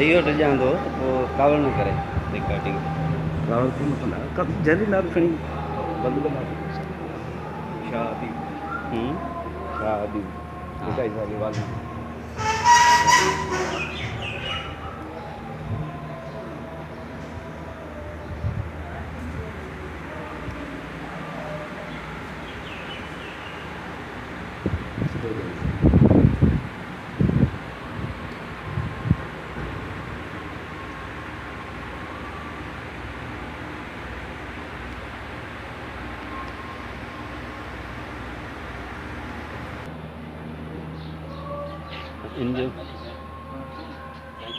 रही हट जांदो वो कावड़ न करे रिकॉर्डिंग कावड़ को मतलब कब जल्दी ना खणी बंद कर शादी शादी दिखाई वाली वाली इंजो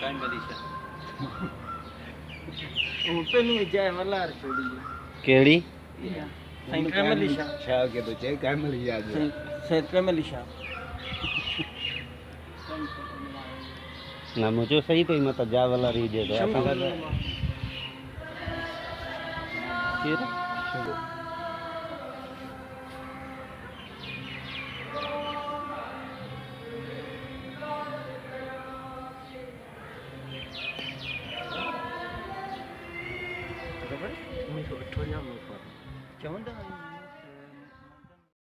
काई मरीशा ओपन में जाए मल्लार छोड़ी केड़ी सैंक्रा मलीशा छा के तो चे काई मलीशा सैंक्रा मलीशा ना मुझे सही कोई मत जा वाला रही जे तो ऐसा कर फिर Coba, ini 18 में ऊपर क्या होता है